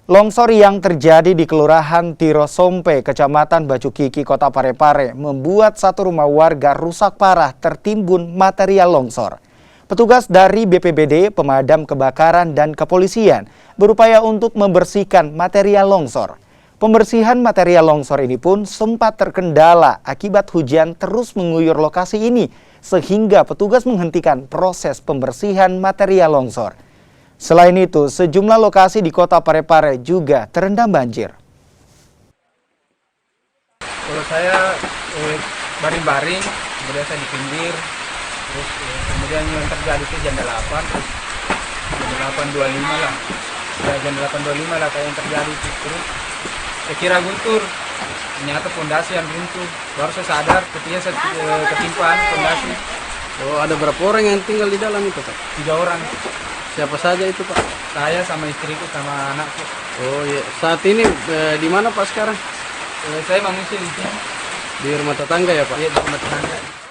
Longsor yang terjadi di Kelurahan Tirosompe, Kecamatan Bacukiki, Kota Parepare, membuat satu rumah warga rusak parah tertimbun material longsor. Petugas dari BPBD, pemadam kebakaran, dan kepolisian berupaya untuk membersihkan material longsor. Pembersihan material longsor ini pun sempat terkendala akibat hujan terus mengguyur lokasi ini, sehingga petugas menghentikan proses pembersihan material longsor. Selain itu, sejumlah lokasi di Kota Parepare juga terendam banjir. Kalau saya baring-baring, kemudian saya di pinggir, terus kemudian yang terjadi itu jam 8, terus jam 8.25 lah. Ya, jam 8.25 lah kayak yang terjadi itu. Terus saya kira guntur, ternyata pondasi yang runtuh. Baru saya sadar ketika saya ketimpaan pondasi. Oh, ada berapa orang yang tinggal di dalam itu, Pak? 3 orang. Siapa saja itu, Pak? Saya sama istriku sama anakku. Oh iya, saat ini di mana Pak sekarang? Saya mengungsi di sini. Di rumah tetangga ya, Pak? Iya, di rumah tetangga.